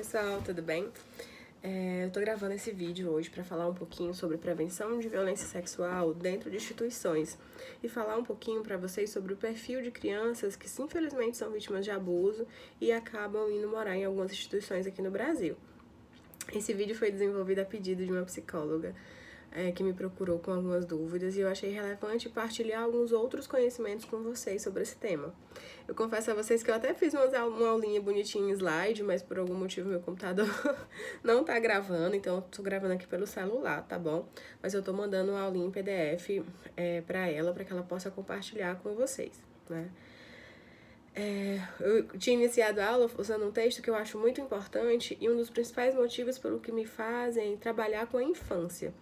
Pessoal, tudo bem? Eu tô gravando esse vídeo hoje para falar um pouquinho sobre prevenção de violência sexual dentro de instituições e falar um pouquinho para vocês sobre o perfil de crianças que infelizmente são vítimas de abuso e acabam indo morar em algumas instituições aqui no Brasil. Esse vídeo foi desenvolvido a pedido de uma psicóloga que me procurou com algumas dúvidas e eu achei relevante partilhar alguns outros conhecimentos com vocês sobre esse tema. Eu confesso a vocês que eu até fiz uma aulinha bonitinha em slide, mas por algum motivo meu computador não tá gravando, então eu tô gravando aqui pelo celular, tá bom? Mas eu tô mandando uma aulinha em PDF pra ela, para que ela possa compartilhar com vocês, né? Eu tinha iniciado a aula usando um texto que eu acho muito importante e um dos principais motivos pelo que me fazem trabalhar com a infância.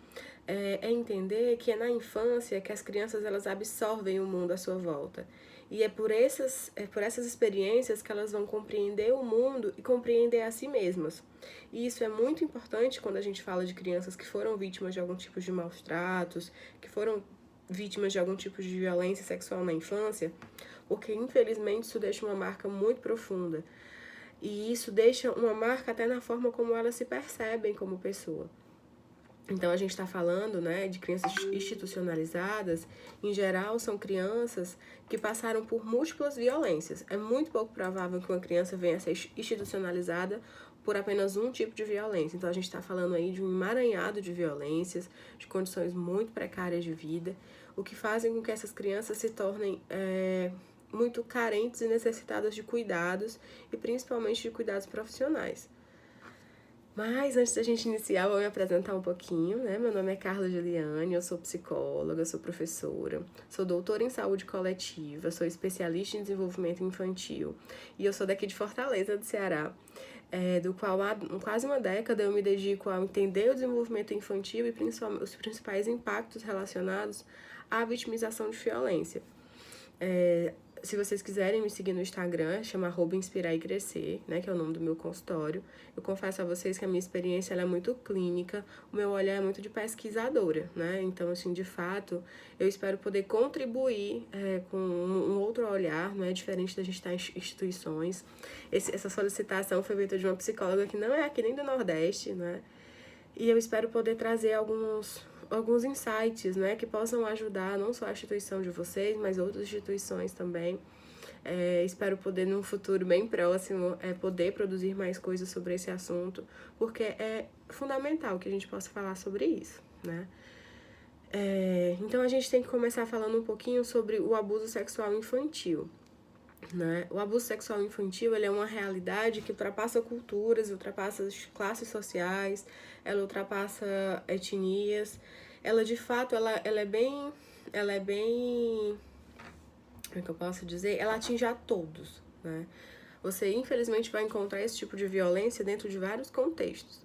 É entender que é na infância que as crianças elas absorvem o mundo à sua volta. E é por essas experiências que elas vão compreender o mundo e compreender a si mesmas. E isso é muito importante quando a gente fala de crianças que foram vítimas de algum tipo de maus tratos, que foram vítimas de algum tipo de violência sexual na infância, porque infelizmente isso deixa uma marca muito profunda. E isso deixa uma marca até na forma como elas se percebem como pessoa. Então, a gente está falando, né, de crianças institucionalizadas. Em geral, são crianças que passaram por múltiplas violências. É muito pouco provável que uma criança venha a ser institucionalizada por apenas um tipo de violência. Então, a gente está falando aí de um emaranhado de violências, de condições muito precárias de vida, o que fazem com que essas crianças se tornem muito carentes e necessitadas de cuidados, e principalmente de cuidados profissionais. Mas antes da gente iniciar, eu vou me apresentar um pouquinho, né? Meu nome é Carla Juliane, eu sou psicóloga, sou professora, sou doutora em saúde coletiva, sou especialista em desenvolvimento infantil e eu sou daqui de Fortaleza, do Ceará, do qual há quase uma década eu me dedico a entender o desenvolvimento infantil e principalmente os principais impactos relacionados à vitimização de violência. Se vocês quiserem me seguir no Instagram, chama @inspirar e crescer, né, que é o nome do meu consultório. Eu confesso a vocês que a minha experiência ela é muito clínica, o meu olhar é muito de pesquisadora, né? Então, assim, de fato, eu espero poder contribuir com um outro olhar, não é diferente da gente estar em instituições. Essa solicitação foi feita de uma psicóloga que não é aqui nem do Nordeste, né? E eu espero poder trazer alguns insights, né, que possam ajudar não só a instituição de vocês, mas outras instituições também. Espero poder, num futuro bem próximo, poder produzir mais coisas sobre esse assunto, porque é fundamental que a gente possa falar sobre isso, né? Então, a gente tem que começar falando um pouquinho sobre o abuso sexual infantil. Né? O abuso sexual infantil ele é uma realidade que ultrapassa culturas, ultrapassa classes sociais, ela ultrapassa etnias. Ela de fato ela é bem, como é que eu posso dizer? Ela atinge a todos, né? Você infelizmente vai encontrar esse tipo de violência dentro de vários contextos.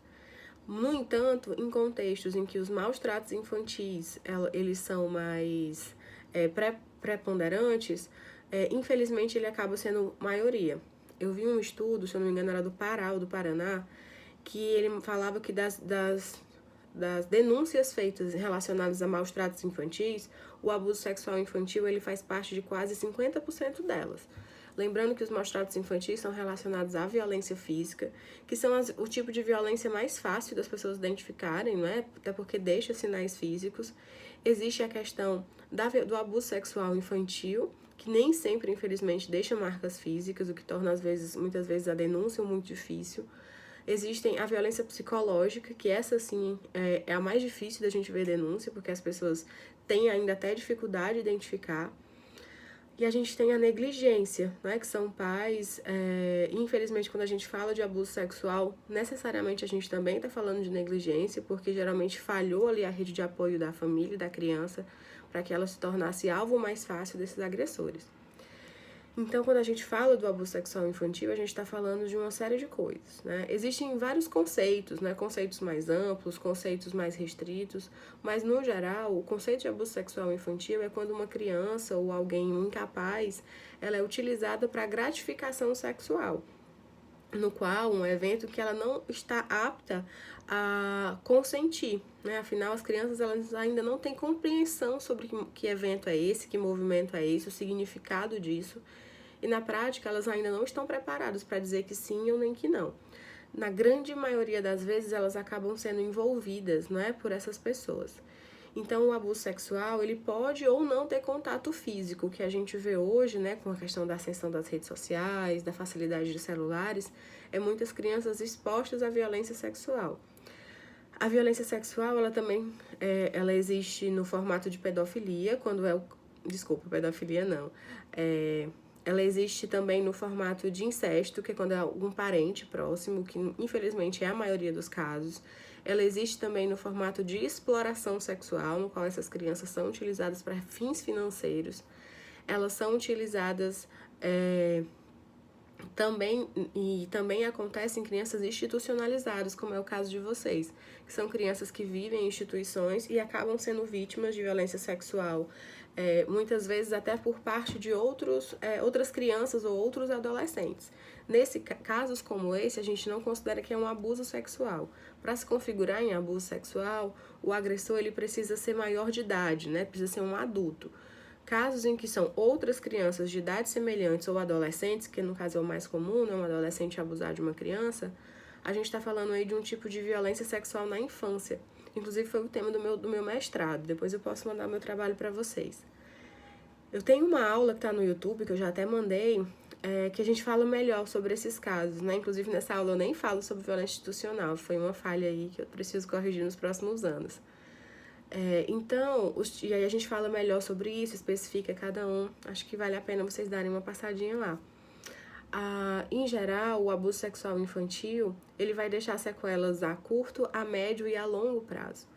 No entanto, em contextos em que os maus tratos infantis eles são mais preponderantes, infelizmente ele acaba sendo maioria. Eu vi um estudo, se eu não me engano era do Pará ou do Paraná, que ele falava que das denúncias feitas relacionadas a maus tratos infantis, o abuso sexual infantil ele faz parte de quase 50% delas. Lembrando que os maus tratos infantis são relacionados à violência física, que são o tipo de violência mais fácil das pessoas identificarem, não é? Até porque deixa sinais físicos. Existe a questão do abuso sexual infantil, que nem sempre, infelizmente, deixa marcas físicas, o que torna, muitas vezes, a denúncia muito difícil. Existem a violência psicológica, que essa, sim, é a mais difícil da gente ver denúncia, porque as pessoas têm ainda até dificuldade de identificar. E a gente tem a negligência, né, que são pais, infelizmente quando a gente fala de abuso sexual, necessariamente a gente também está falando de negligência, porque geralmente falhou ali a rede de apoio da família e da criança para que ela se tornasse alvo mais fácil desses agressores. Então, quando a gente fala do abuso sexual infantil, a gente está falando de uma série de coisas, né? Existem vários conceitos, né? Conceitos mais amplos, conceitos mais restritos, mas, no geral, o conceito de abuso sexual infantil é quando uma criança ou alguém incapaz, ela é utilizada para gratificação sexual, no qual um evento que ela não está apta a consentir, né? Afinal, as crianças elas ainda não têm compreensão sobre que evento é esse, que movimento é esse, o significado disso. E na prática, elas ainda não estão preparadas para dizer que sim ou nem que não. na grande maioria das vezes elas acabam sendo envolvidas, né, por essas pessoas. Então, o abuso sexual, ele pode ou não ter contato físico, que a gente vê hoje, né, com a questão da ascensão das redes sociais, da facilidade de celulares, é muitas crianças expostas à violência sexual. A violência sexual, ela também, ela existe no formato de pedofilia, quando é o... Desculpa, pedofilia não. Ela existe também no formato de incesto, que é quando é algum parente próximo, que infelizmente é a maioria dos casos. Ela existe também no formato de exploração sexual, no qual essas crianças são utilizadas para fins financeiros. Elas são utilizadas também acontece em crianças institucionalizadas, como é o caso de vocês, que são crianças que vivem em instituições e acabam sendo vítimas de violência sexual, muitas vezes até por parte de outras crianças ou outros adolescentes. Casos como esse, a gente não considera que é um abuso sexual. Para se configurar em abuso sexual, o agressor ele precisa ser maior de idade, né? Precisa ser um adulto. Casos em que são outras crianças de idades semelhantes ou adolescentes, que no caso é o mais comum, né, um adolescente abusar de uma criança, a gente está falando aí de um tipo de violência sexual na infância. Inclusive foi o tema do meu mestrado, depois eu posso mandar meu trabalho para vocês. Eu tenho uma aula que está no YouTube, que eu já até mandei, que a gente fala melhor sobre esses casos, né? Inclusive nessa aula eu nem falo sobre violência institucional, foi uma falha aí que eu preciso corrigir nos próximos anos. E aí a gente fala melhor sobre isso, especifica cada um. Acho que vale a pena vocês darem uma passadinha lá. Em geral, o abuso sexual infantil, ele vai deixar sequelas a curto, a médio e a longo prazo.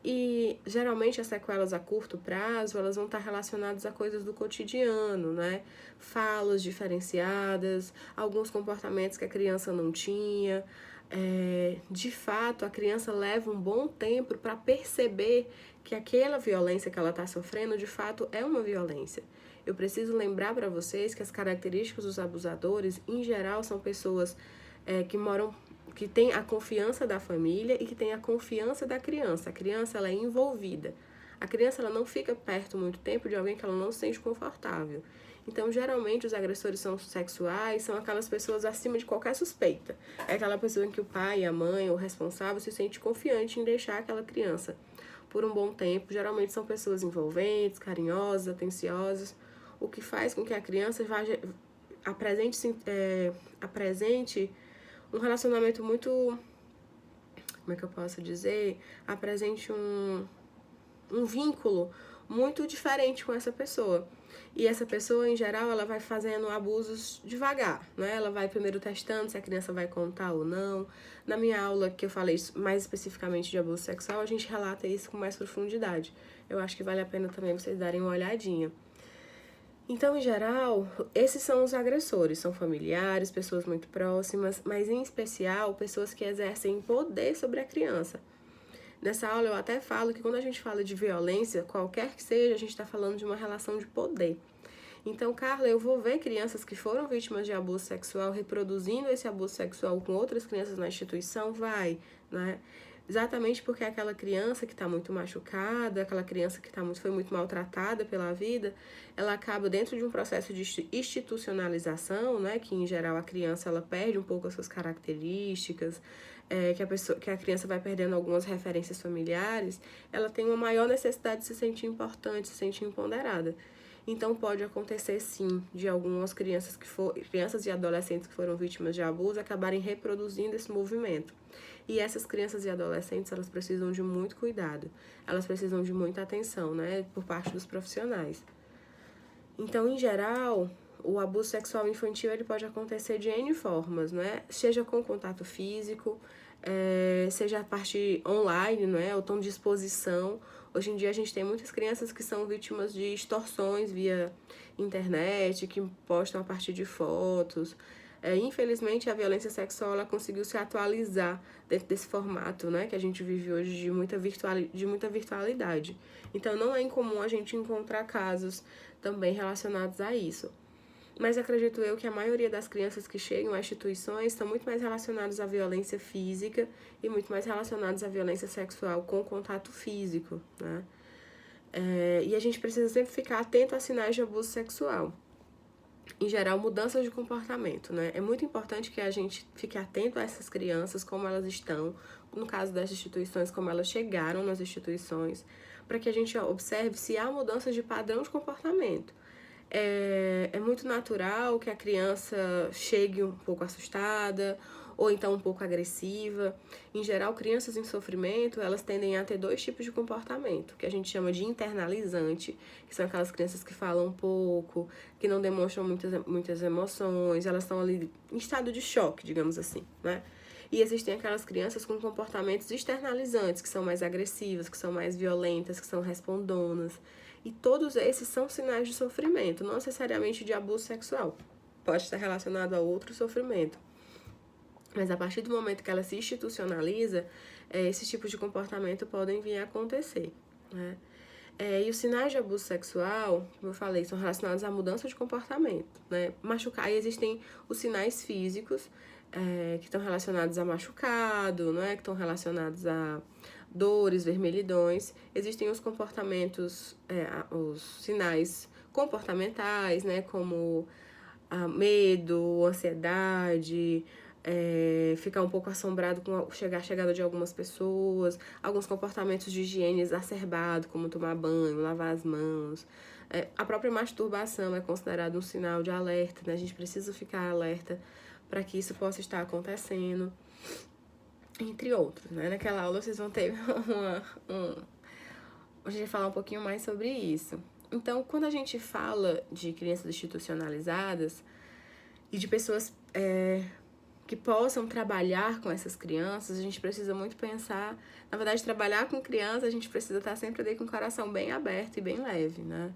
E geralmente as sequelas a curto prazo, elas vão estar relacionadas a coisas do cotidiano, né? Falas diferenciadas, alguns comportamentos que a criança não tinha. De fato, a criança leva um bom tempo para perceber que aquela violência que ela está sofrendo, de fato, é uma violência. Eu preciso lembrar para vocês que as características dos abusadores, em geral, são pessoas que têm a confiança da família e que têm a confiança da criança. A criança, ela é envolvida. A criança, ela não fica perto muito tempo de alguém que ela não se sente confortável. Então, geralmente, os agressores sexuais são aquelas pessoas acima de qualquer suspeita. É aquela pessoa em que o pai, a mãe, o responsável se sente confiante em deixar aquela criança por um bom tempo. Geralmente são pessoas envolventes, carinhosas, atenciosas, o que faz com que a criança apresente um relacionamento muito... Como é que eu posso dizer? Apresente um vínculo muito diferente com essa pessoa. E essa pessoa, em geral, ela vai fazendo abusos devagar, né? Ela vai primeiro testando se a criança vai contar ou não. Na minha aula, que eu falei mais especificamente de abuso sexual, a gente relata isso com mais profundidade. Eu acho que vale a pena também vocês darem uma olhadinha. Então, em geral, esses são os agressores, são familiares, pessoas muito próximas, mas em especial, pessoas que exercem poder sobre a criança. Nessa aula eu até falo que quando a gente fala de violência, qualquer que seja, a gente está falando de uma relação de poder. Então, Carla, eu vou ver crianças que foram vítimas de abuso sexual reproduzindo esse abuso sexual com outras crianças na instituição? Vai, né? Exatamente porque aquela criança que está muito machucada, aquela criança que foi muito maltratada pela vida, ela acaba dentro de um processo de institucionalização, né? Que em geral a criança ela perde um pouco as suas características, que a criança vai perdendo algumas referências familiares, ela tem uma maior necessidade de se sentir importante, se sentir empoderada. Então pode acontecer sim de algumas crianças e adolescentes que foram vítimas de abuso acabarem reproduzindo esse movimento. E essas crianças e adolescentes, elas precisam de muito cuidado, elas precisam de muita atenção, né, por parte dos profissionais. Então, em geral, o abuso sexual infantil ele pode acontecer de N formas, né? Seja com contato físico, seja a parte online, né? Ou tom de exposição. Hoje em dia a gente tem muitas crianças que são vítimas de extorsões via internet, que postam a partir de fotos. Infelizmente, a violência sexual ela conseguiu se atualizar dentro desse formato, né? Que a gente vive hoje de muita virtualidade. Então, não é incomum a gente encontrar casos também relacionados a isso. Mas acredito eu que a maioria das crianças que chegam a instituições estão muito mais relacionadas à violência física e muito mais relacionadas à violência sexual com contato físico, né? E a gente precisa sempre ficar atento a sinais de abuso sexual. em geral, mudanças de comportamento, né? É muito importante que a gente fique atento a essas crianças, como elas estão, no caso das instituições, como elas chegaram nas instituições, para que a gente observe se há mudanças de padrão de comportamento. É muito natural que a criança chegue um pouco assustada ou então um pouco agressiva. Em geral, crianças em sofrimento, elas tendem a ter dois tipos de comportamento, que a gente chama de internalizante, que são aquelas crianças que falam um pouco, que não demonstram muitas emoções, elas estão ali em estado de choque, digamos assim, né? E existem aquelas crianças com comportamentos externalizantes, que são mais agressivas, que são mais violentas, que são respondonas. E todos esses são sinais de sofrimento, não necessariamente de abuso sexual. Pode estar relacionado a outro sofrimento. Mas a partir do momento que ela se institucionaliza, esses tipos de comportamento podem vir a acontecer, né? E os sinais de abuso sexual, como eu falei, são relacionados à mudança de comportamento, né? Machucar, aí existem os sinais físicos, que estão relacionados a machucado, né? Que estão relacionados a dores, vermelhidões. Existem os comportamentos, os sinais comportamentais, né? Como medo, ansiedade, ficar um pouco assombrado com a chegada de algumas pessoas, alguns comportamentos de higiene exacerbado, como tomar banho, lavar as mãos. A própria masturbação é considerada um sinal de alerta, né? A gente precisa ficar alerta para que isso possa estar acontecendo, entre outros, né? Naquela aula vocês vão ter a gente vai falar um pouquinho mais sobre isso. Então, quando a gente fala de crianças institucionalizadas e de pessoas que possam trabalhar com essas crianças, a gente precisa muito pensar... Na verdade, trabalhar com crianças, a gente precisa estar sempre ali com o coração bem aberto e bem leve, né?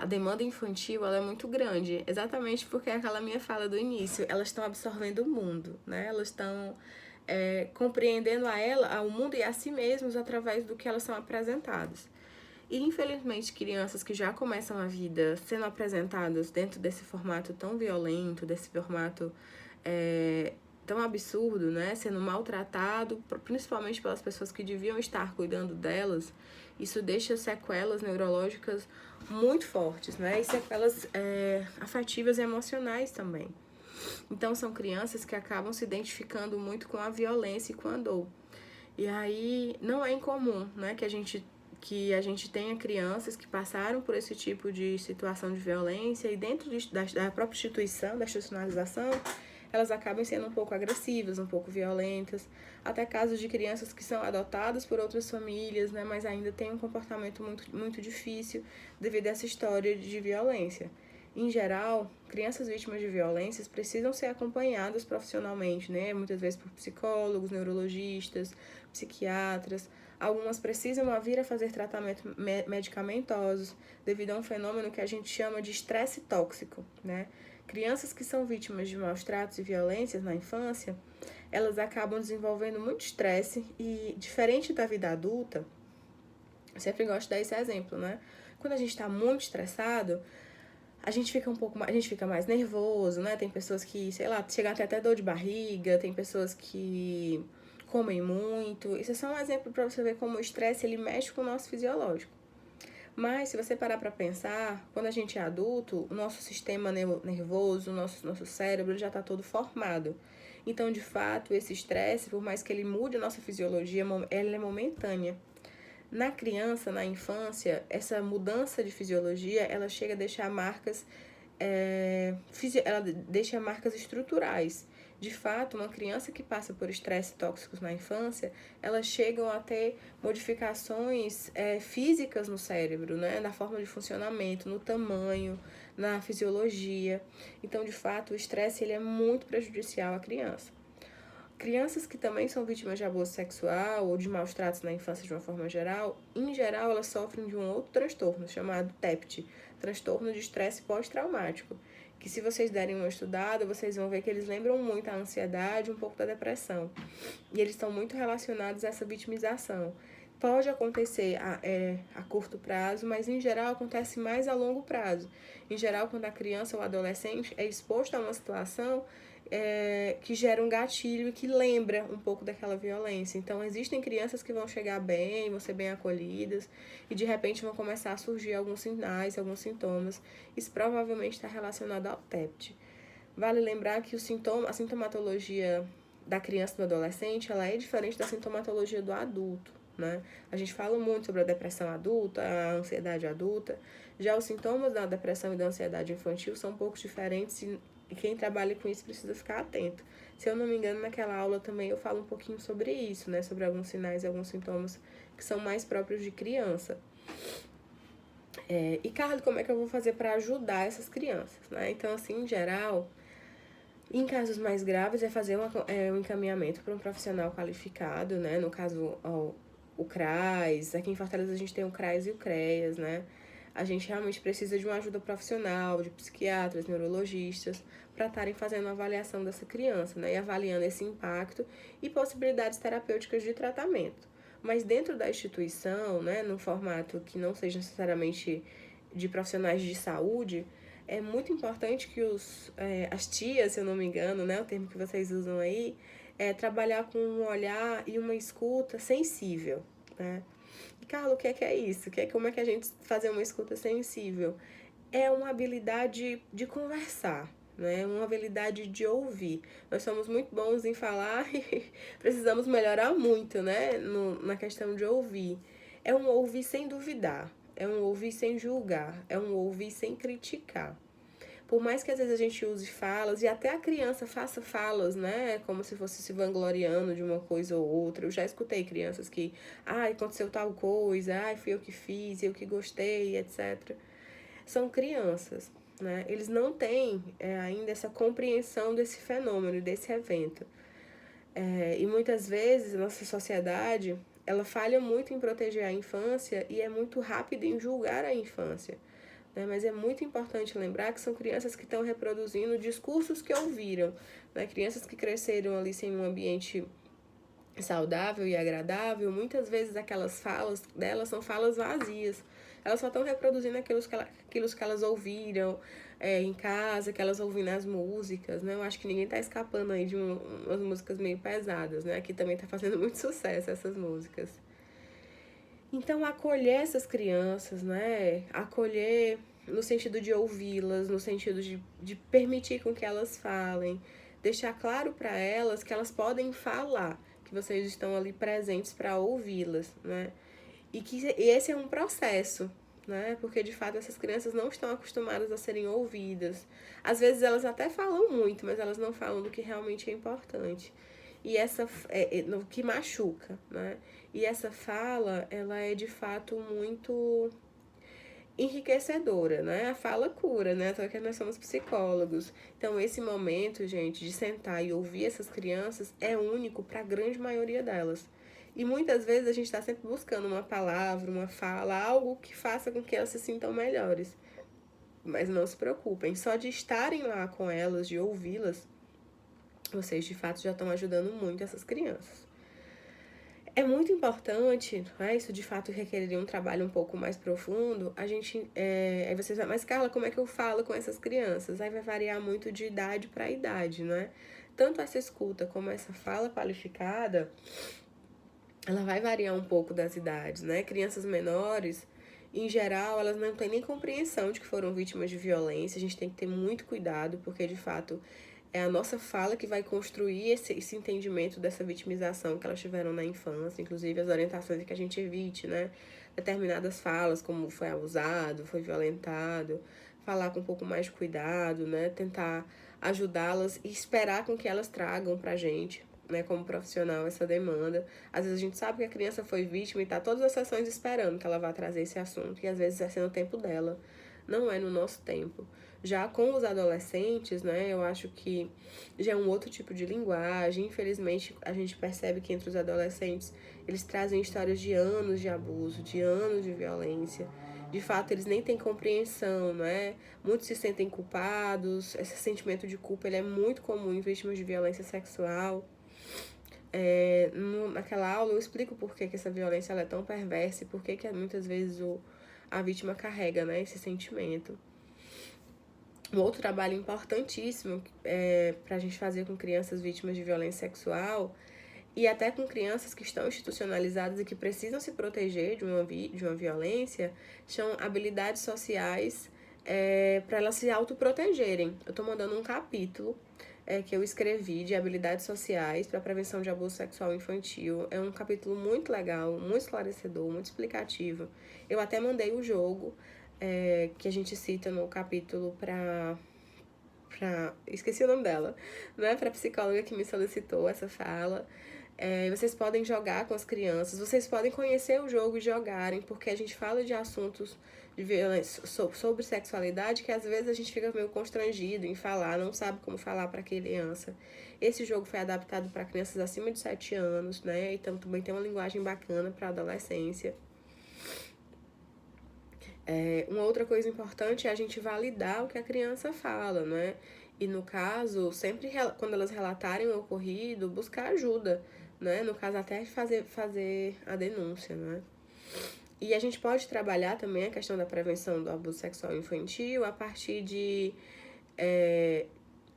A demanda infantil, ela é muito grande, exatamente porque é aquela minha fala do início, elas estão absorvendo o mundo, né? Elas estão compreendendo ao mundo e a si mesmos através do que elas são apresentadas. E, infelizmente, crianças que já começam a vida sendo apresentadas dentro desse formato tão violento, desse formato tão absurdo, né? Sendo maltratado, principalmente pelas pessoas que deviam estar cuidando delas, isso deixa sequelas neurológicas muito fortes, né? E sequelas afetivas e emocionais também. Então, são crianças que acabam se identificando muito com a violência e com a dor. E aí, não é incomum, né, que a gente tenha crianças que passaram por esse tipo de situação de violência e dentro da própria instituição, da institucionalização, elas acabam sendo um pouco agressivas, um pouco violentas. Até casos de crianças que são adotadas por outras famílias, né, mas ainda têm um comportamento muito, muito difícil devido a essa história de violência. Em geral, crianças vítimas de violências precisam ser acompanhadas profissionalmente, né? Muitas vezes por psicólogos, neurologistas, psiquiatras. Algumas precisam vir a fazer tratamentos medicamentosos devido a um fenômeno que a gente chama de estresse tóxico, né? Crianças que são vítimas de maus tratos e violências na infância, elas acabam desenvolvendo muito estresse e, diferente da vida adulta, eu sempre gosto de dar esse exemplo, né? Quando a gente está muito estressado, a gente fica mais nervoso, né? Tem pessoas que, sei lá, chegam até dor de barriga, tem pessoas que comem muito. Isso é só um exemplo para você ver como o estresse, ele mexe com o nosso fisiológico. Mas, se você parar para pensar, quando a gente é adulto, o nosso sistema nervoso, o nosso cérebro já está todo formado. Então, de fato, esse estresse, por mais que ele mude a nossa fisiologia, ela é momentânea. Na criança, na infância, essa mudança de fisiologia, ela chega a deixar marcas, ela deixa marcas estruturais. De fato, uma criança que passa por estresse tóxicos na infância, elas chegam a ter modificações físicas no cérebro, né? Na forma de funcionamento, no tamanho, na fisiologia. Então, de fato, o estresse ele é muito prejudicial à criança. Crianças que também são vítimas de abuso sexual ou de maus tratos na infância de uma forma geral, em geral elas sofrem de um outro transtorno chamado TEPT, transtorno de estresse pós-traumático, que se vocês derem uma estudada, vocês vão ver que eles lembram muito a ansiedade, um pouco da depressão. E eles estão muito relacionados a essa vitimização. Pode acontecer a curto prazo, mas em geral acontece mais a longo prazo. Em geral, quando a criança ou adolescente é exposto a uma situação, que gera um gatilho e que lembra um pouco daquela violência. Então, existem crianças que vão chegar bem, vão ser bem acolhidas, e de repente vão começar a surgir alguns sinais, alguns sintomas. Isso provavelmente está relacionado ao TEPT. Vale lembrar que a sintomatologia da criança e do adolescente, ela é diferente da sintomatologia do adulto, né? A gente fala muito sobre a depressão adulta, a ansiedade adulta. Já os sintomas da depressão e da ansiedade infantil são um pouco diferentes e quem trabalha com isso precisa ficar atento. Se eu não me engano, naquela aula também eu falo um pouquinho sobre isso, né? Sobre alguns sinais e alguns sintomas que são mais próprios de criança. E, Carlos, como é que eu vou fazer para ajudar essas crianças, né? Então, assim, em geral, em casos mais graves, é fazer um encaminhamento para um profissional qualificado, né? No caso, o CRAS, aqui em Fortaleza a gente tem o CRAS e o CREAS, né? A gente realmente precisa de uma ajuda profissional, de psiquiatras, neurologistas, para estarem fazendo a avaliação dessa criança, né? E avaliando esse impacto e possibilidades terapêuticas de tratamento. Mas dentro da instituição, né, num formato que não seja necessariamente de profissionais de saúde, é muito importante que as tias, se eu não me engano, né, o termo que vocês usam aí, trabalhar com um olhar e uma escuta sensível, né? E, Carla, o que é isso? Como é que a gente fazer uma escuta sensível? É uma habilidade de conversar, né? Uma habilidade de ouvir. Nós somos muito bons em falar e precisamos melhorar muito, né? Na questão de ouvir. É um ouvir sem duvidar, é um ouvir sem julgar, é um ouvir sem criticar. Por mais que às vezes a gente use falas, e até a criança faça falas, né? Como se fosse se vangloriando de uma coisa ou outra. Eu já escutei crianças que, aconteceu tal coisa, fui eu que fiz, eu que gostei, etc. São crianças, né? Eles não têm ainda essa compreensão desse fenômeno, desse evento. E muitas vezes a nossa sociedade, ela falha muito em proteger a infância e é muito rápida em julgar a infância. Né? Mas é muito importante lembrar que são crianças que estão reproduzindo discursos que ouviram, né? Crianças que cresceram ali sem um ambiente saudável e agradável, muitas vezes aquelas falas delas são falas vazias. Elas só estão reproduzindo aquilo que elas ouviram em casa, que elas ouvem nas músicas, né? Eu acho que ninguém tá escapando aí de umas músicas meio pesadas, né? Aqui também tá fazendo muito sucesso essas músicas. Então, acolher essas crianças, né? Acolher no sentido de ouvi-las, no sentido de permitir com que elas falem, deixar claro para elas que elas podem falar, que vocês estão ali presentes para ouvi-las, né? E que esse é um processo, né? Porque de fato essas crianças não estão acostumadas a serem ouvidas. Às vezes elas até falam muito, mas elas não falam do que realmente é importante. E essa no que machuca, né? E essa fala, ela é de fato muito enriquecedora, né? A fala cura, né? Só que nós somos psicólogos. Então, esse momento, gente, de sentar e ouvir essas crianças é único para a grande maioria delas. E muitas vezes a gente está sempre buscando uma palavra, uma fala, algo que faça com que elas se sintam melhores. Mas não se preocupem, só de estarem lá com elas, de ouvi-las, vocês de fato já estão ajudando muito essas crianças. É muito importante, né? Isso de fato requereria um trabalho um pouco mais profundo. A gente, aí vocês vão, mas Carla, como é que eu falo com essas crianças? Aí vai variar muito de idade para idade, né? Tanto essa escuta como essa fala qualificada, ela vai variar um pouco das idades, né? Crianças menores, em geral, elas não têm nem compreensão de que foram vítimas de violência. A gente tem que ter muito cuidado, porque de fato é a nossa fala que vai construir esse entendimento dessa vitimização que elas tiveram na infância, inclusive as orientações que a gente evite, né? Determinadas falas, como foi abusado, foi violentado, falar com um pouco mais de cuidado, né? Tentar ajudá-las e esperar com que elas tragam pra gente, né, como profissional, essa demanda. Às vezes a gente sabe que a criança foi vítima e tá todas as sessões esperando que ela vá trazer esse assunto, e às vezes é sendo o tempo dela, não é no nosso tempo. Já com os adolescentes, né, eu acho que já é um outro tipo de linguagem. Infelizmente, a gente percebe que entre os adolescentes, eles trazem histórias de anos de abuso, de anos de violência. De fato, eles nem têm compreensão, né? Muitos se sentem culpados. Esse sentimento de culpa, ele é muito comum em vítimas de violência sexual. Naquela aula eu explico por que essa violência ela é tão perversa e por que muitas vezes a vítima carrega, né, esse sentimento. Um outro trabalho importantíssimo para a gente fazer com crianças vítimas de violência sexual e até com crianças que estão institucionalizadas e que precisam se proteger de uma violência, são habilidades sociais para elas se autoprotegerem. Eu estou mandando um capítulo que eu escrevi de habilidades sociais para prevenção de abuso sexual infantil. É um capítulo muito legal, muito esclarecedor, muito explicativo. Eu até mandei o jogo que a gente cita no capítulo esqueci o nome dela, né? Para a psicóloga que me solicitou essa fala. Vocês podem jogar com as crianças, vocês podem conhecer o jogo e jogarem, porque a gente fala de assuntos de violência, sobre sexualidade, que às vezes a gente fica meio constrangido em falar, não sabe como falar para criança. Esse jogo foi adaptado para crianças acima de 7 anos, né? Então também tem uma linguagem bacana para adolescência. Uma outra coisa importante é a gente validar o que a criança fala, né? E no caso, sempre quando elas relatarem o ocorrido, buscar ajuda, né? No caso, até fazer a denúncia, né? E a gente pode trabalhar também a questão da prevenção do abuso sexual infantil a partir de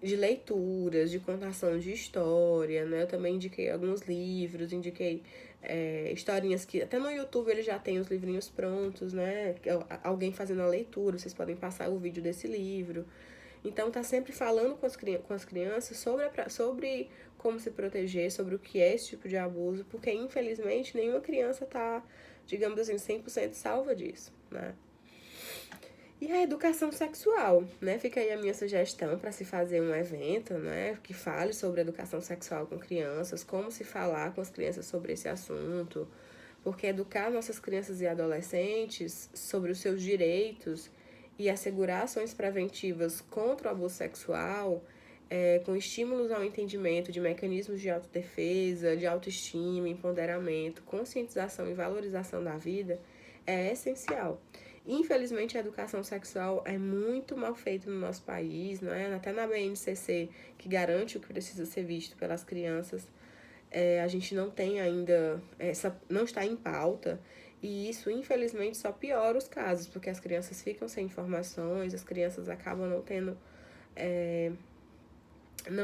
leituras, de contação de história, né? Eu também indiquei alguns livros, indiquei historinhas que até no YouTube ele já tem os livrinhos prontos, né? Alguém fazendo a leitura, vocês podem passar o vídeo desse livro. Então tá sempre falando com as crianças sobre como se proteger, sobre o que é esse tipo de abuso, porque infelizmente nenhuma criança tá, digamos assim, 100% salva disso, né? E a educação sexual, né? Fica aí a minha sugestão para se fazer um evento, né? Que fale sobre educação sexual com crianças, como se falar com as crianças sobre esse assunto, porque educar nossas crianças e adolescentes sobre os seus direitos e assegurar ações preventivas contra o abuso sexual, com estímulos ao entendimento de mecanismos de autodefesa, de autoestima, empoderamento, conscientização e valorização da vida, é essencial. Infelizmente, a educação sexual é muito mal feita no nosso país, né? Até na BNCC, que garante o que precisa ser visto pelas crianças, a gente não tem ainda, não está em pauta, e isso, infelizmente, só piora os casos, porque as crianças ficam sem informações, as crianças acabam não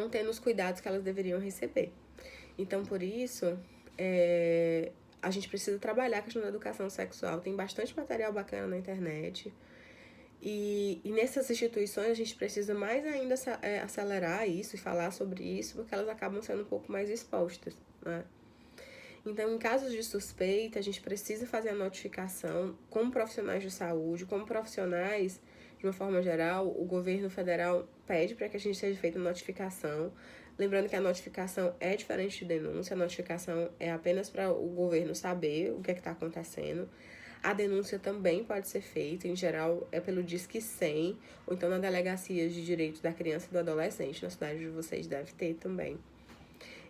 tendo os cuidados que elas deveriam receber. Então, por isso, a gente precisa trabalhar a questão da educação sexual. Tem bastante material bacana na internet. E nessas instituições a gente precisa mais ainda acelerar isso e falar sobre isso, porque elas acabam sendo um pouco mais expostas, né? Então, em casos de suspeita, a gente precisa fazer a notificação como profissionais de saúde, como profissionais, de uma forma geral, o governo federal pede para que a gente seja feita notificação. Lembrando que a notificação é diferente de denúncia, a notificação é apenas para o governo saber o que está acontecendo. A denúncia também pode ser feita, em geral, é pelo Disque 100, ou então na Delegacia de Direitos da Criança e do Adolescente, na cidade de vocês deve ter também.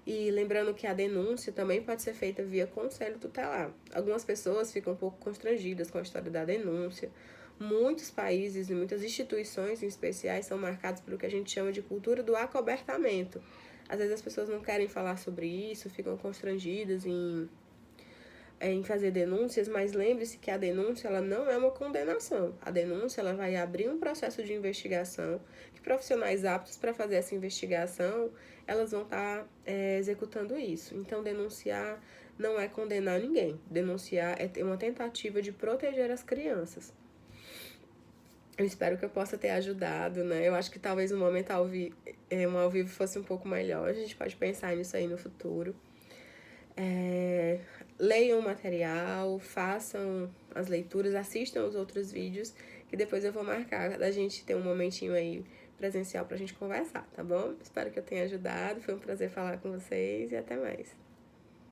E lembrando que a denúncia também pode ser feita via conselho tutelar. Algumas pessoas ficam um pouco constrangidas com a história da denúncia. Muitos países e muitas instituições em especiais são marcados pelo que a gente chama de cultura do acobertamento. Às vezes as pessoas não querem falar sobre isso, ficam constrangidas em fazer denúncias, mas lembre-se que a denúncia ela não é uma condenação. A denúncia ela vai abrir um processo de investigação, que profissionais aptos para fazer essa investigação, elas vão estar executando isso. Então, denunciar não é condenar ninguém. Denunciar é ter uma tentativa de proteger as crianças. Eu espero que eu possa ter ajudado, né? Eu acho que talvez um momento ao vivo fosse um pouco melhor. A gente pode pensar nisso aí no futuro. Leiam o material, façam as leituras, assistam os outros vídeos, que depois eu vou marcar da gente ter um momentinho aí presencial pra gente conversar, tá bom? Espero que eu tenha ajudado, foi um prazer falar com vocês e até mais.